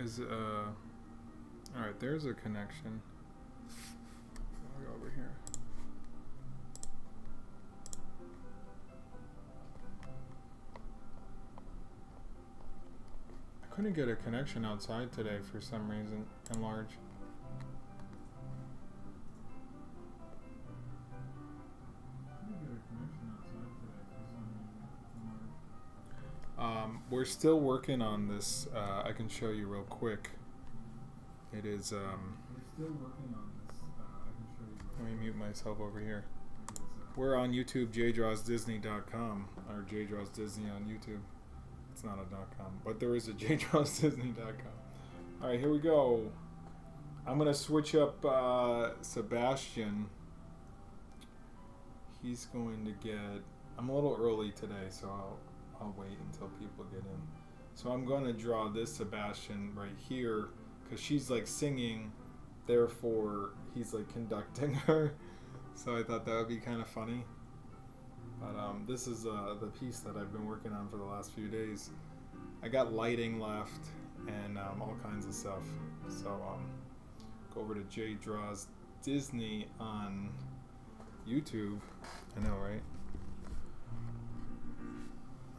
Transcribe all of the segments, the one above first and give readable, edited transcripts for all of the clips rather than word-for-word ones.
Is all right. There's a connection. I'll go over here. I couldn't get a connection outside today for some reason. Enlarge. We're still working on this. I can show you real quick. It is. We're still working on this. I can show you. Let me mute myself over here. We're on YouTube, jdrawsdisney.com, or jdrawsdisney on YouTube. It's not a .com, but there is a jdrawsdisney.com. All right, here we go. I'm gonna switch up Sebastian. He's going to get. I'm a little early today, so I'll wait until people get in. So I'm going to draw this Sebastian right here because she's like singing, therefore he's like conducting her. So I thought that would be kind of funny. But this is the piece that I've been working on for the last few days. I got lighting left and all kinds of stuff. So go over to J Draws Disney on YouTube. I know, right?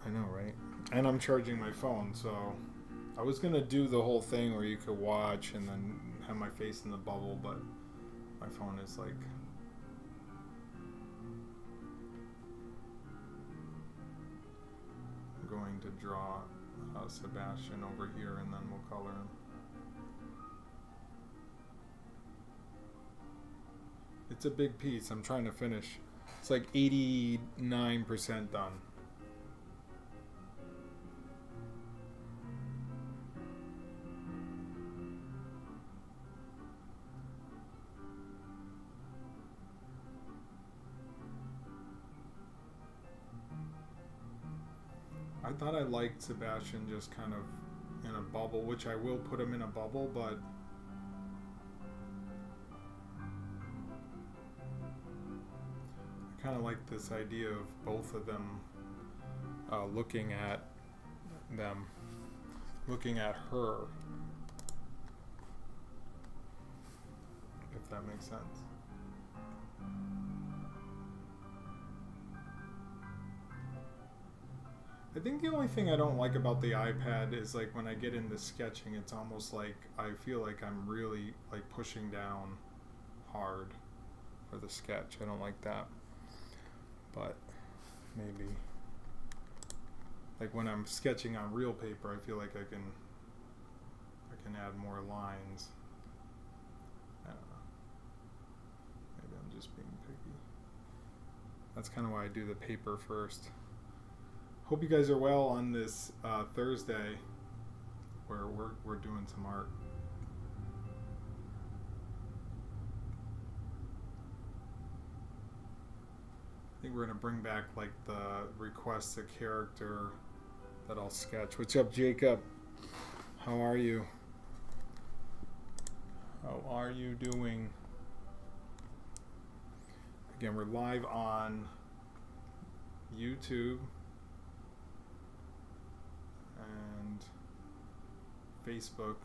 I know, right? And I'm charging my phone, so I was gonna do the whole thing where you could watch and then have my face in the bubble, but my phone is like. I'm going to draw Sebastian over here and then we'll color him. It's a big piece. I'm trying to finish. It's like 89% done. I thought I liked Sebastian just kind of in a bubble, which I will put him in a bubble, but I kind of like this idea of both of them looking at her, if that makes sense. I think the only thing I don't like about the iPad is like when I get into sketching, it's almost like I feel like I'm really like pushing down hard for the sketch. I don't like that. But maybe like when I'm sketching on real paper, I feel like I can add more lines. I don't know. Maybe I'm just being picky. That's kind of why I do the paper first. Hope you guys are well on this Thursday where we're doing some art. I think we're going to bring back like the request a character that I'll sketch. What's up, Jacob? How are you? How are you doing? Again, we're live on YouTube and Facebook.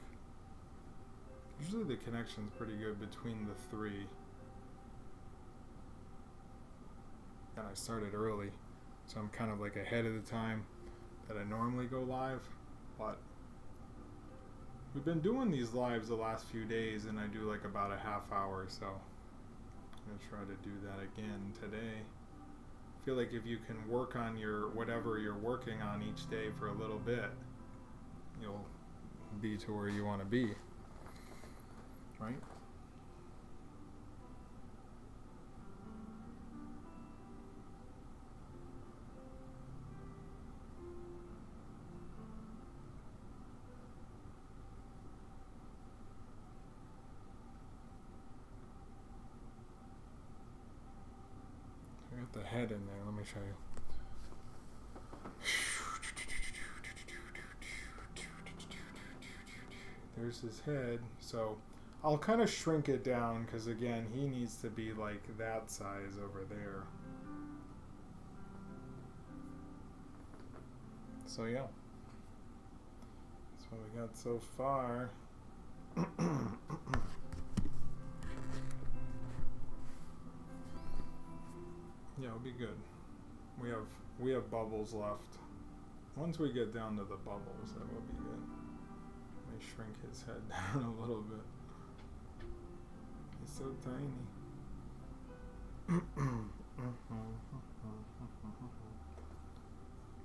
Usually the connection's pretty good between the three. And I started early, so I'm kind of like ahead of the time that I normally go live, but we've been doing these lives the last few days and I do like about a half hour, so I'm going to try to do that again today. I feel like if you can work on your whatever you're working on each day for a little bit, you'll be to where you want to be, right? I got the head in there. Let me show you. There's his head. So I'll kind of shrink it down because again, he needs to be like that size over there. So yeah. So what we got so far. Yeah, it'll be good. We have bubbles left. Once we get down to the bubbles, that will be good. Let me shrink his head down a little bit. He's so tiny.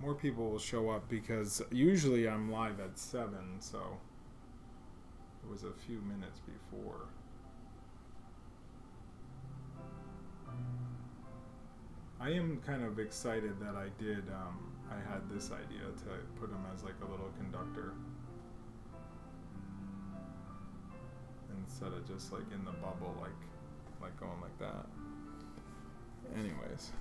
More people will show up because usually I'm live at 7, so it was a few minutes before. I am kind of excited that I had this idea to put him as like a little conductor instead of just like in the bubble, like going like that. Anyways.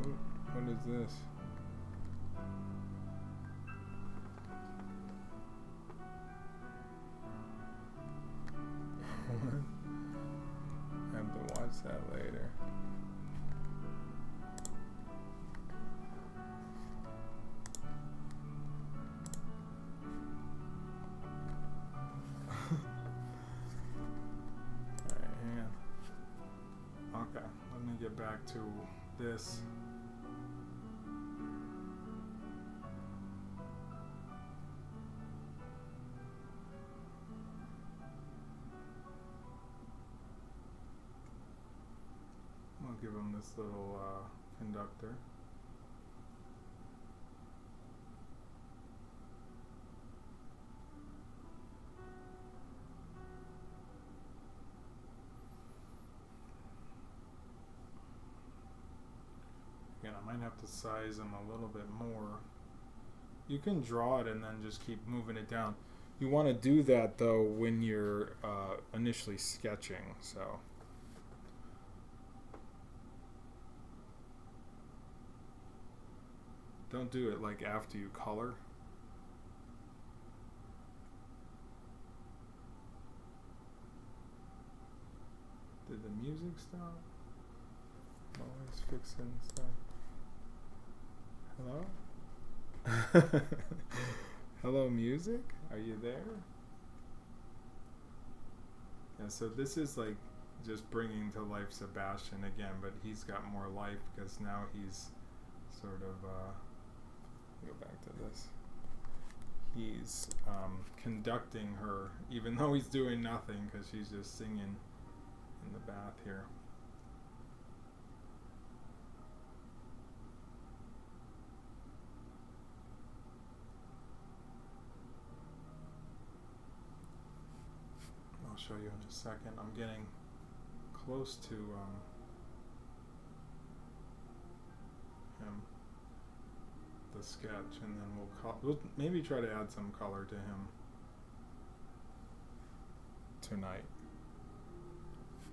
Oh, what is this? I have to watch that later. Alright, hang on. Okay, let me get back to this. I'll give him this little conductor. Again, I might have to size him a little bit more. You can draw it and then just keep moving it down. You want to do that though when you're initially sketching, so. Don't do it like after you color. Did the music stop? Always fixing stuff. Hello? Hello, music? Are you there? Yeah, so this is like just bringing to life Sebastian again, but he's got more life because now he's sort of, go back to this. He's conducting her, even though he's doing nothing because she's just singing in the bath here. I'll show you in a second. I'm getting close to him. The sketch, and then we'll maybe try to add some color to him tonight.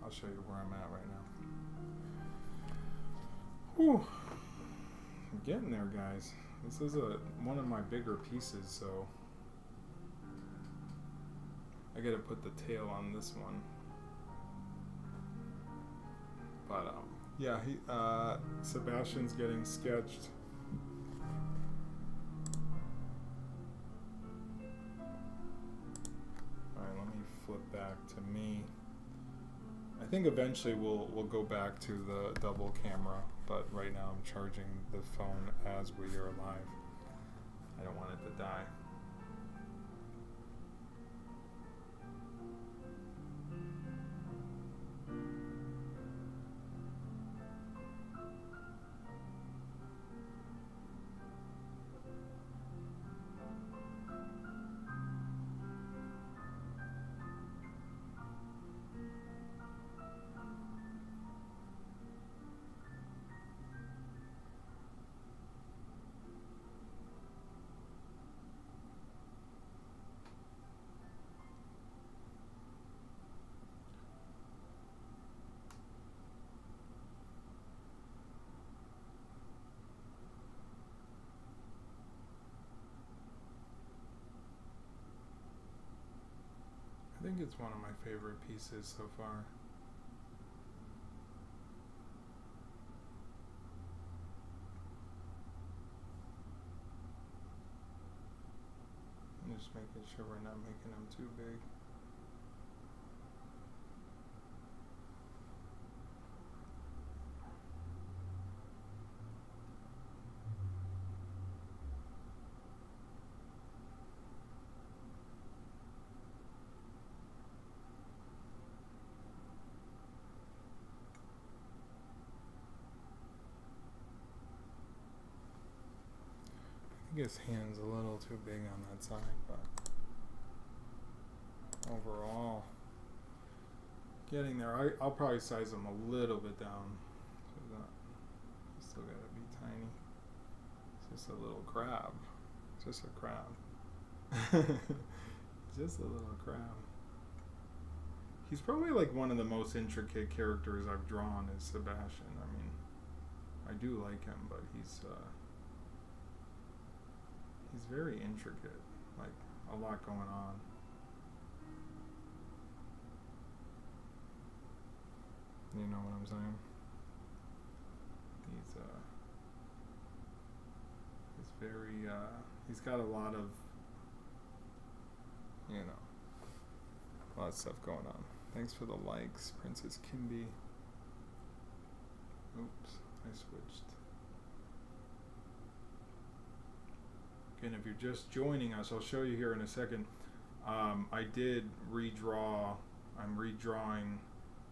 I'll show you where I'm at right now. Whew. I'm getting there, guys. This is one of my bigger pieces, so I gotta put the tail on this one. But yeah, Sebastian's getting sketched. Flip back to me. I think eventually we'll go back to the double camera, but right now I'm charging the phone as we are live. I don't want it to die. I think it's one of my favorite pieces so far. Just making sure we're not making them too big. I think his hand's a little too big on that side, but overall, getting there. I'll probably size him a little bit down. So that he's still gotta be tiny. It's just a little crab. Just a crab. Just a little crab. He's probably like one of the most intricate characters I've drawn is Sebastian. I mean, I do like him, but he's very intricate. Like, a lot going on. You know what I'm saying? He's very, he's got a lot of, you know, a lot of stuff going on. Thanks for the likes, Princess Kimby. Oops, I switched. Again, if you're just joining us, I'll show you here in a second. I did redraw, I'm redrawing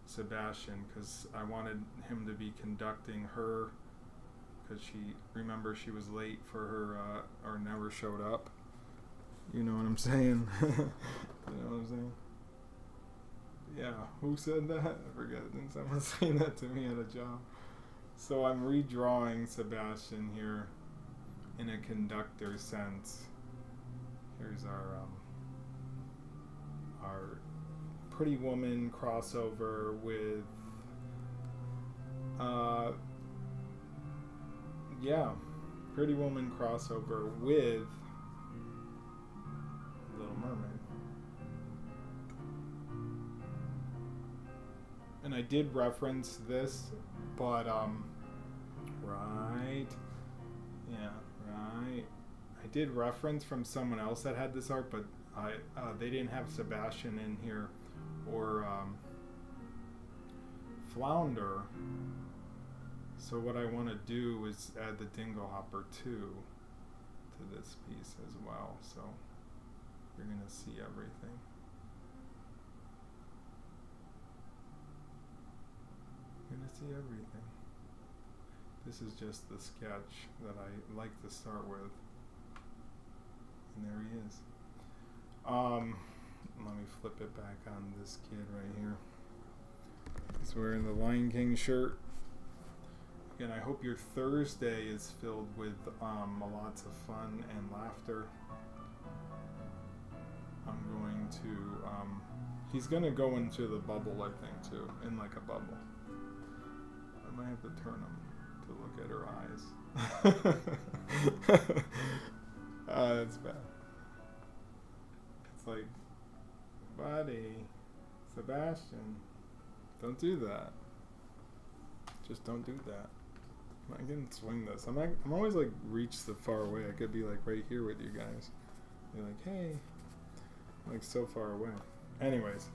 Sebastian because I wanted him to be conducting her because remember she was late for her, or never showed up. You know what I'm saying? You know what I'm saying? Yeah, who said that? I forget. Didn't someone say that to me at a job? So I'm redrawing Sebastian here in a conductor sense. Here's our Pretty Woman crossover with Pretty Woman crossover with Little Mermaid. And I did reference this, but right. I did reference from someone else that had this art, but they didn't have Sebastian in here or Flounder. So what I want to do is add the Dinglehopper too to this piece as well. So you're gonna see everything. You're gonna see everything. This is just the sketch that I like to start with. And there he is. Let me flip it back on this kid right here. He's wearing the Lion King shirt. Again, I hope your Thursday is filled with lots of fun and laughter. I'm going to, he's going to go into the bubble, I think, too, in like a bubble. I might have to turn him to look at her eyes. That's bad. It's like, buddy, Sebastian, don't do that. Just don't do that. I can swing this. I'm always like reach the far away. I could be like right here with you guys. You're like, hey, I'm like so far away. Anyways,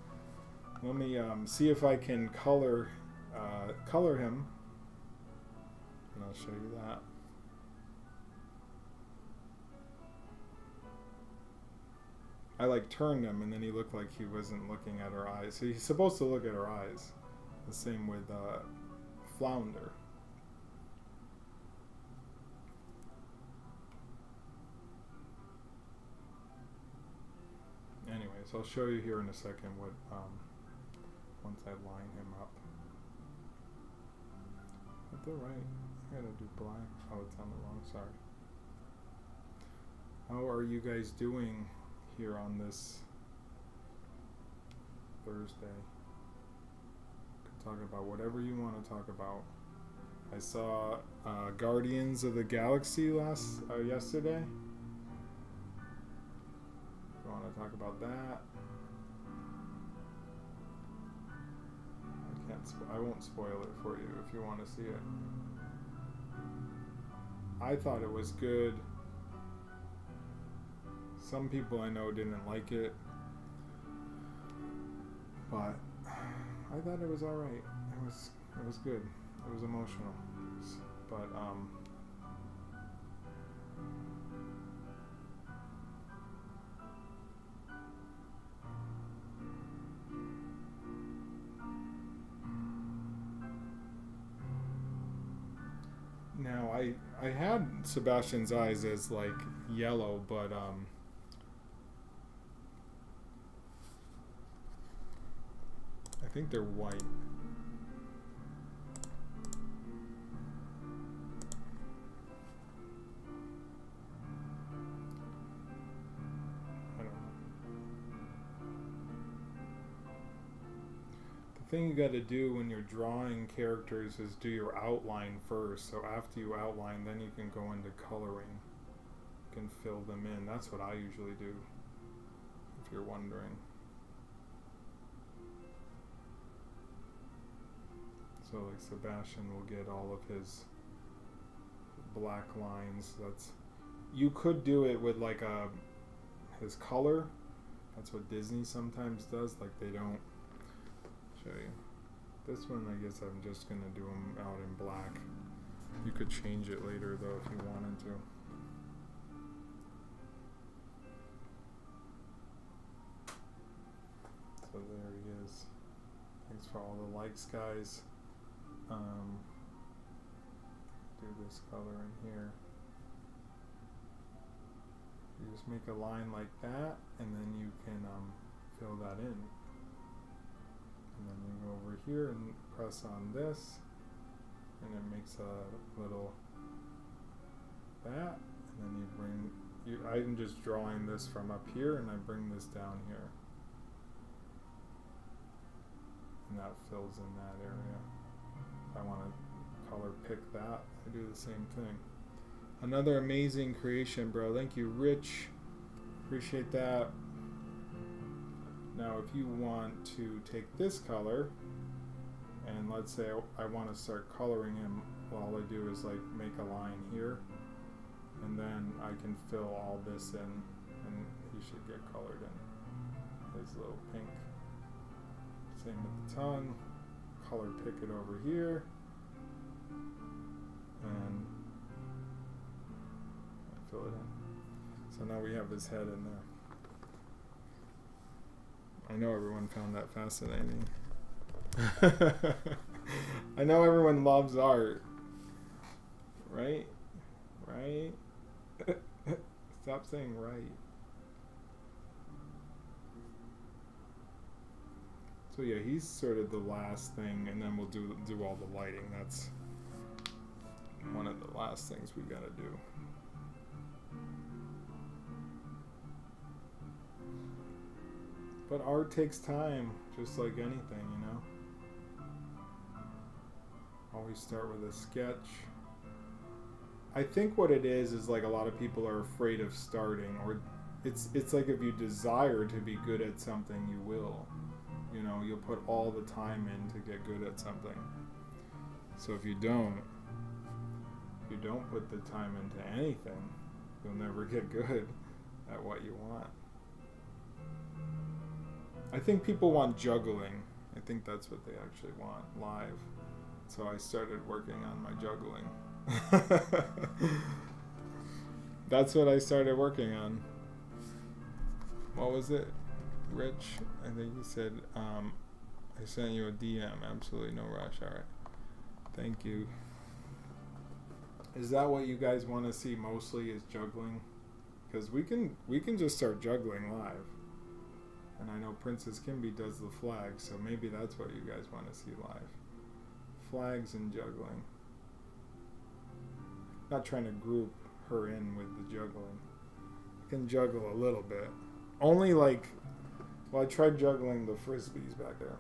let me see if I can color him, and I'll show you that. I like turned him, and then he looked like he wasn't looking at her eyes. So he's supposed to look at her eyes. The same with Flounder. Anyways, I'll show you here in a second what once I line him up. At the right, I gotta do black. Oh, it's on the wrong side. How are you guys doing here on this Thursday? Could talk about whatever you want to talk about. I saw Guardians of the Galaxy yesterday. You want to talk about that? I won't spoil it for you if you want to see it. I thought it was good. Some people I know didn't like it, but I thought it was all right. It was good. It was emotional, but now I had Sebastian's eyes as like yellow, but I think they're white. I don't know. The thing you got to do when you're drawing characters is do your outline first. So after you outline, then you can go into coloring. You can fill them in. That's what I usually do, if you're wondering. So like Sebastian will get all of his black lines. That's, you could do it with like his color. That's what Disney sometimes does. Like they don't show you. This one I guess I'm just gonna do them out in black. You could change it later though if you wanted to. So there he is. Thanks for all the likes, guys. Do this color in here. You just make a line like that, and then you can fill that in. And then you go over here and press on this, and it makes a little that, and then you bring, I'm just drawing this from up here, and I bring this down here. And that fills in that area. If I want to color pick that, I do the same thing. Another amazing creation, bro. Thank you, Rich. Appreciate that. Now, if you want to take this color, and let's say I want to start coloring him, all I do is like make a line here, and then I can fill all this in, and he should get colored in. His little pink. Same with the tongue. Color pick it over here, and fill it in. So now we have his head in there. I know everyone found that fascinating. I know everyone loves art. Right? Right? Stop saying right. So yeah, he's sort of the last thing, and then we'll do all the lighting. That's one of the last things we gotta do. But art takes time, just like anything, you know? Always start with a sketch. I think what it is like a lot of people are afraid of starting, or it's like if you desire to be good at something, you will. You know, you'll put all the time in to get good at something. So if you don't put the time into anything, you'll never get good at what you want. I think people want juggling. I think that's what they actually want, live. So I started working on my juggling. That's what I started working on. What was it? Rich, I think he said, I sent you a DM. Absolutely no rush. All right. Thank you. Is that what you guys want to see mostly, is juggling? Because we can just start juggling live. And I know Princess Kimby does the flags, so maybe that's what you guys want to see live. Flags and juggling. Not trying to group her in with the juggling. I can juggle a little bit. Only like, well, I tried juggling the frisbees back there.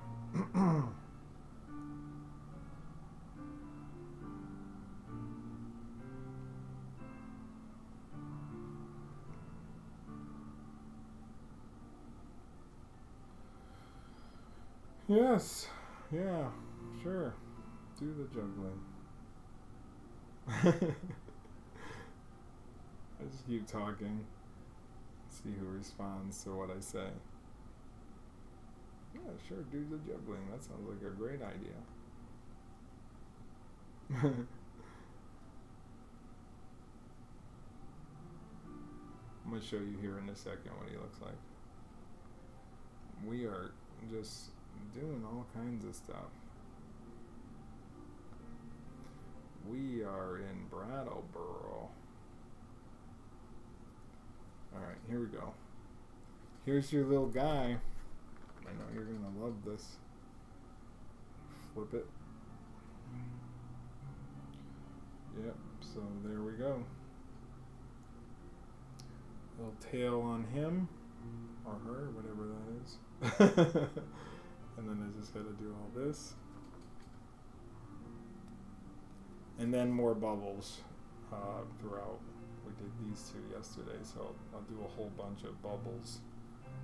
Yes, yeah, sure. Do the juggling. I just keep talking. See who responds to what I say. Yeah, sure, do the juggling. That sounds like a great idea. I'm going to show you here in a second what he looks like. We are just doing all kinds of stuff. We are in Brattleboro. Alright, here we go. Here's your little guy. I know you're going to love this. Flip it. Yep, so there we go. Little tail on him. Or her, whatever that is. And then I just got to do all this. And then more bubbles throughout. We did these two yesterday, so I'll do a whole bunch of bubbles.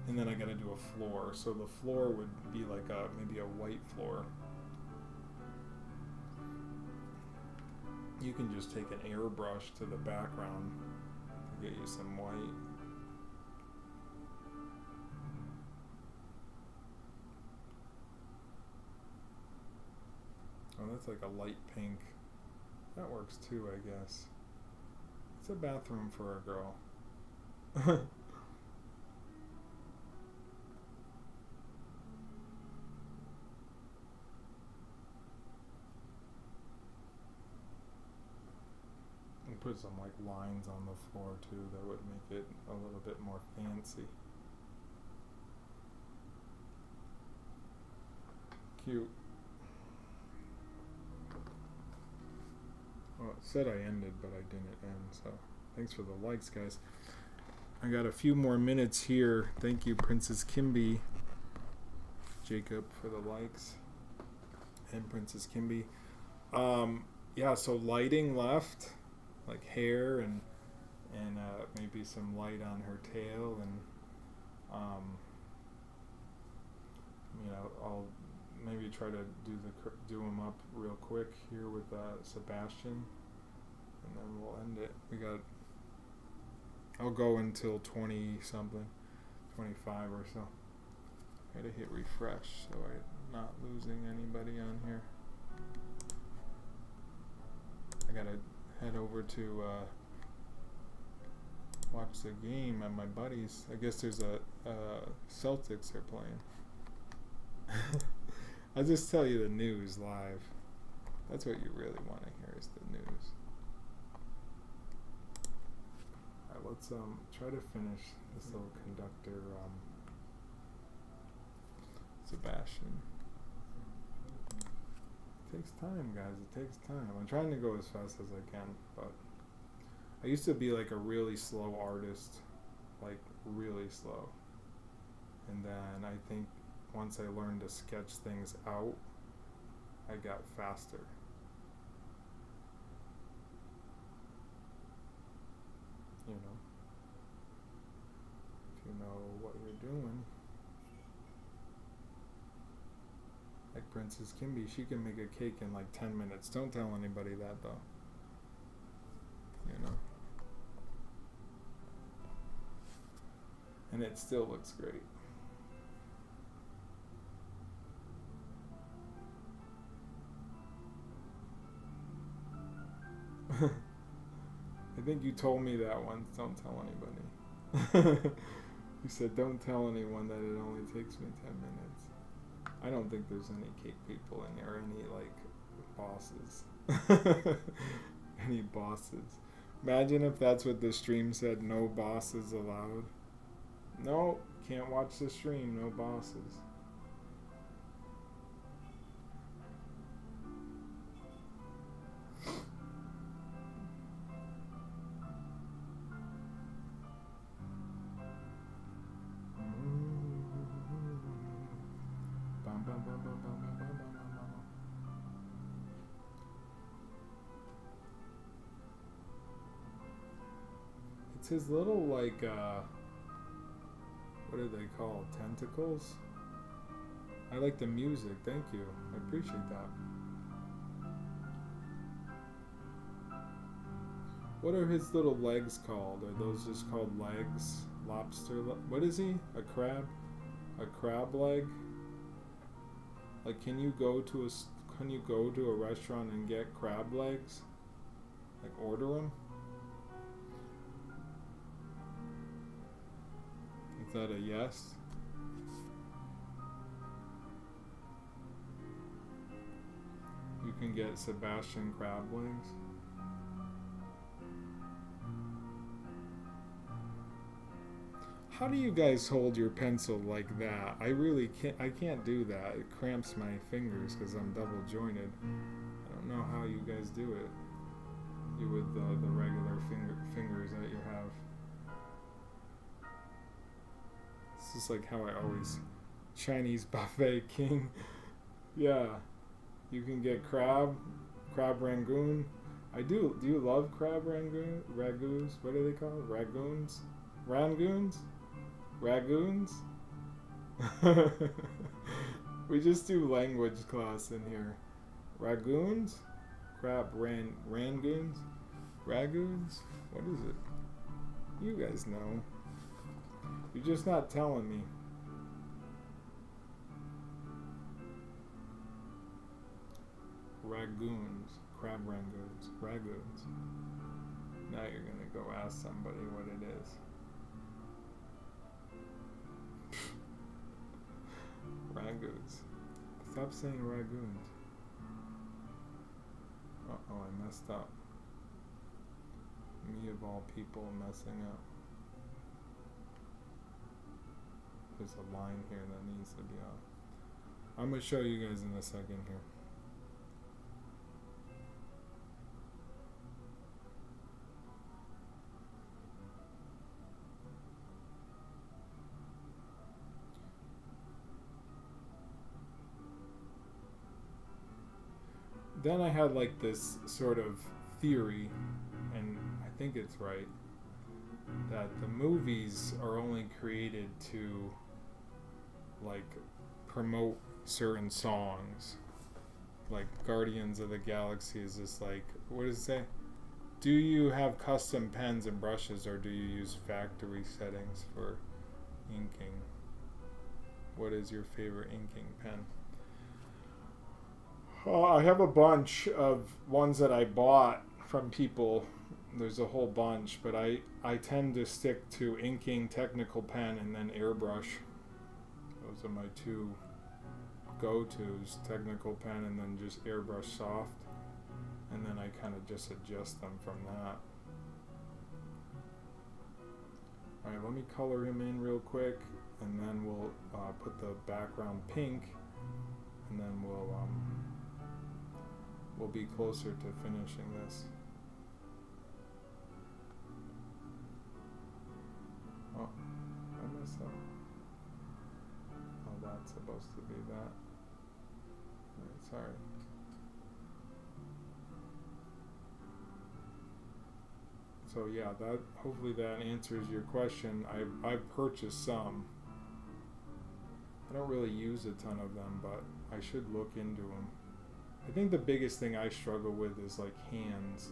And then I got to do a floor. So the floor would be like maybe a white floor. You can just take an airbrush to the background to get you some white. Oh, that's like a light pink. That works too, I guess. It's a bathroom for a girl. And put some like lines on the floor too. That would make it a little bit more fancy. Cute. Well, it said I ended, but I didn't end, so thanks for the likes, guys. I got a few more minutes here. Thank you, Princess Kimby, Jacob, for the likes, and Princess Kimby. Yeah, so lighting left, like hair and maybe some light on her tail, and I'll maybe try to do them up real quick here with Sebastian, and then we'll end it. I'll go until 20 something, 25 or so. Gotta hit refresh so I'm not losing anybody on here. I gotta head over to watch the game at my buddies. I guess there's a Celtics are playing. I'll just tell you the news live. That's what you really want to hear, is the news. Alright, let's try to finish this little conductor Sebastian. It takes time, guys. It takes time. I'm trying to go as fast as I can, but I used to be like a really slow artist, like really slow. And then I think once I learned to sketch things out, I got faster. You know, if you know what you're doing. Like Princess Kimby, she can make a cake in like 10 minutes. Don't tell anybody that though. You know. And it still looks great. I think you told me that once. Don't tell anybody. You said don't tell anyone that it only takes me 10 minutes. I don't think there's any cake people in there, any like bosses. Any bosses. Imagine if that's what the stream said, no bosses allowed. No, can't watch the stream, no bosses. It's his little, like, what are they called? Tentacles? I like the music, thank you. I appreciate that. What are his little legs called? Are those just called legs? Lobster. What is he? A crab? A crab leg? Like, can you go to a restaurant and get crab legs? Like, order them? Is that a yes? You can get Sebastian crab legs. How do you guys hold your pencil like that? I really can't. I can't do that. It cramps my fingers because I'm double jointed. I don't know how you guys do it. You with the regular fingers that you have. This is like how I always Chinese buffet king. Yeah, you can get crab rangoon. I do. Do you love crab ragoons? What are they called? Ragoons? Ragoons? We just do language class in here. Ragoons? Crab rangoons? Ragoons? What is it? You guys know. You're just not telling me. Ragoons. Crab rangoons. Ragoons. Now you're gonna go ask somebody what it is. Ragoons. Stop saying ragoons. Uh-oh, I messed up. Me of all people messing up. There's a line here that needs to be off. I'm going to show you guys in a second here. Then I had like this sort of theory, and I think it's right, that the movies are only created to like promote certain songs. Like Guardians of the Galaxy is just like, what does it say? Do you have custom pens and brushes, or do you use factory settings for inking? What is your favorite inking pen? I have a bunch of ones that I bought from people. There's a whole bunch, but I tend to stick to inking, technical pen, and then airbrush. Those are my two go-tos, technical pen and then just airbrush soft. And then I kind of just adjust them from that. Alright, let me color him in real quick, and then we'll put the background pink, and then we'll be closer to finishing this. Oh, I messed up. Oh, that's supposed to be that. Alright, sorry. So yeah, that hopefully that answers your question. I've purchased some. I don't really use a ton of them, but I should look into them. I think the biggest thing I struggle with is like hands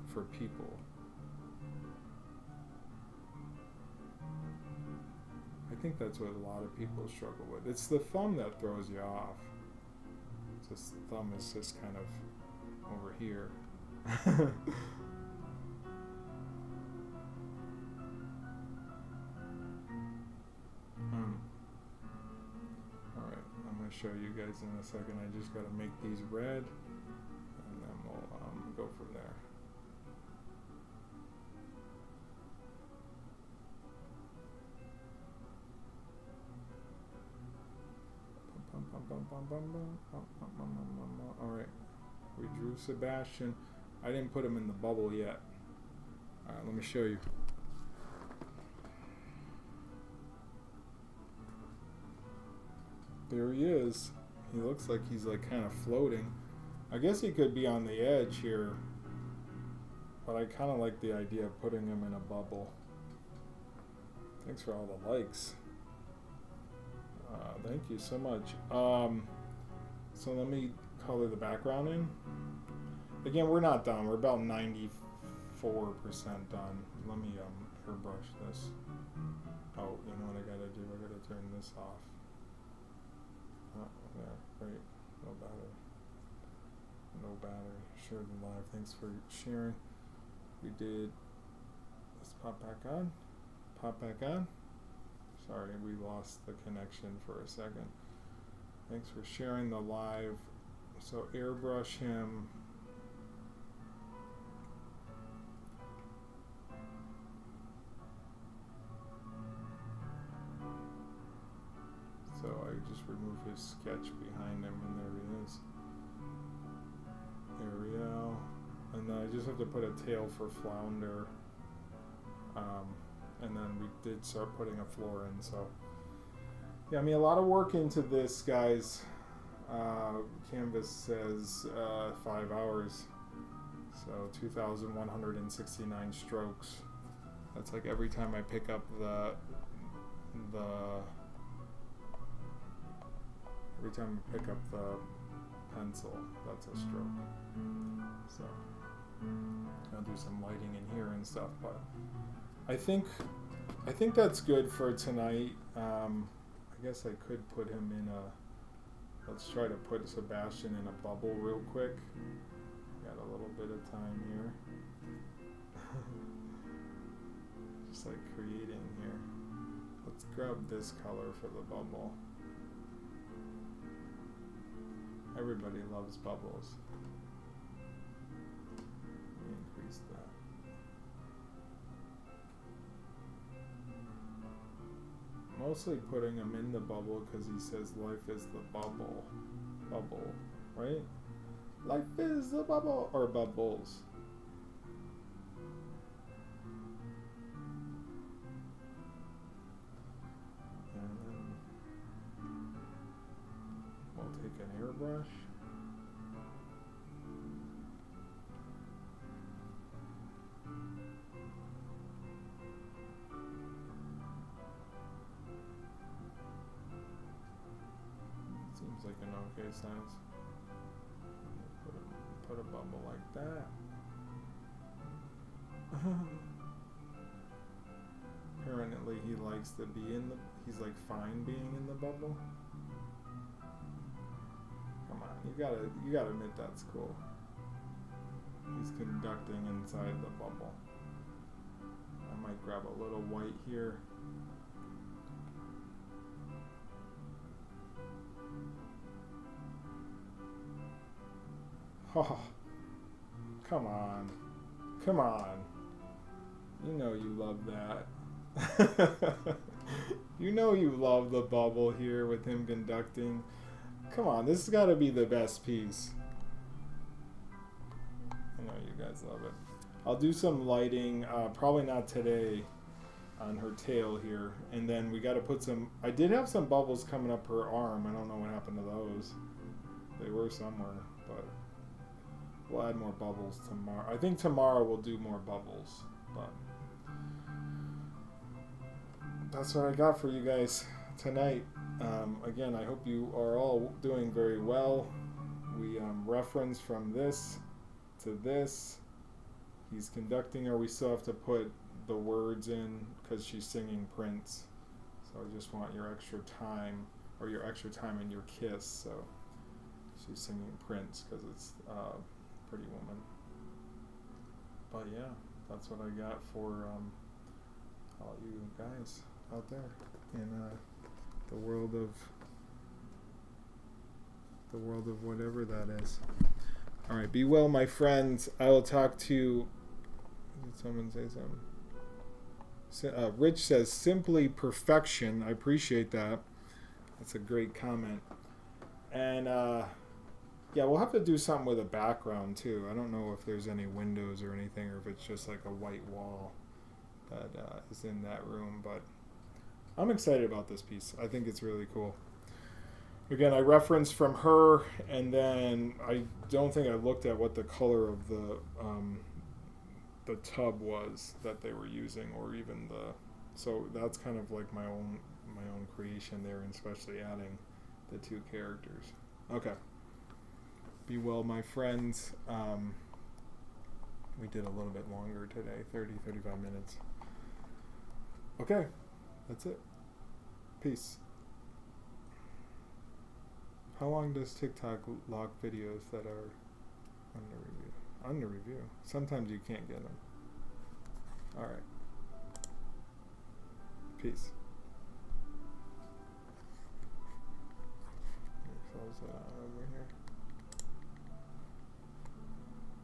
for people. I think that's what a lot of people struggle with. It's the thumb that throws you off. Just the thumb is just kind of over here. Alright, I'm going to show you guys in a second. I just got to make these red, and then we'll go from there. Alright, we drew Sebastian. I didn't put him in the bubble yet. Alright, let me show you. There he is. He looks like he's like kind of floating. I guess he could be on the edge here, but I kind of like the idea of putting him in a bubble. Thanks for all the likes. Thank you so much. So let me color the background in. Again, we're not done. We're about 94% done. Let me airbrush this. Oh, you know what I gotta do? I gotta turn this off. Oh, there, great. No battery. No battery. Share the live. Thanks for sharing. We did. Let's pop back on. Pop back on. Sorry, we lost the connection for a second. Thanks for sharing the live. So airbrush him. So I just remove his sketch behind him, and there he is. Ariel. And then I just have to put a tail for Flounder. And then we did start putting a floor in, so yeah, I mean, a lot of work into this, guys. Canvas says 5 hours, so 2,169 strokes. That's like every time I pick up every time I pick up the pencil, that's a stroke. So I'll do some lighting in here and stuff, but I think that's good for tonight. I guess I could put him in a. Let's try to put Sebastian in a bubble real quick. Got a little bit of time here. Just like creating here. Let's grab this color for the bubble. Everybody loves bubbles. Let me increase that. Mostly putting him in the bubble because he says life is the bubble. Bubble, right? Life is the bubble. Or bubbles. And then we'll take an airbrush. Seems like an okay size. Put a bubble like that. Apparently he likes to be in the, he's like fine being in the bubble. Come on, you gotta admit that's cool. He's conducting inside the bubble. I might grab a little white here. Oh, come on. Come on. You know you love that. You know you love the bubble here with him conducting. Come on, this has got to be the best piece. I know you guys love it. I'll do some lighting, probably not today, on her tail here. And then we got to put some... I did have some bubbles coming up her arm. I don't know what happened to those. They were somewhere, but... We'll add more bubbles tomorrow. I think tomorrow we'll do more bubbles, but that's what I got for you guys tonight. Again, I hope you are all doing very well. We reference from this to this. He's conducting her. We still have to put the words in because she's singing Prince. So I just want your extra time, or your extra time in your kiss. So she's singing Prince because it's Pretty Woman. But yeah, that's what I got for all you guys out there in the world of whatever that is. All right, be well, my friends. I will talk to you. Did someone say something? Rich says simply perfection. I appreciate that. That's a great comment. And yeah, we'll have to do something with a background too. I don't know if there's any windows or anything, or if it's just like a white wall that is in that room. But I'm excited about this piece. I think it's really cool. Again, I referenced from her, and then I don't think I looked at what the color of the tub was that they were using, or even the. So that's kind of like my own creation there, and especially adding the two characters. Okay. Be well, my friends. we did a little bit longer today, 35 minutes. Okay, that's it. Peace. How long does TikTok lock videos that are under review? Under review. Sometimes you can't get them. All right. Peace. Close it out over here.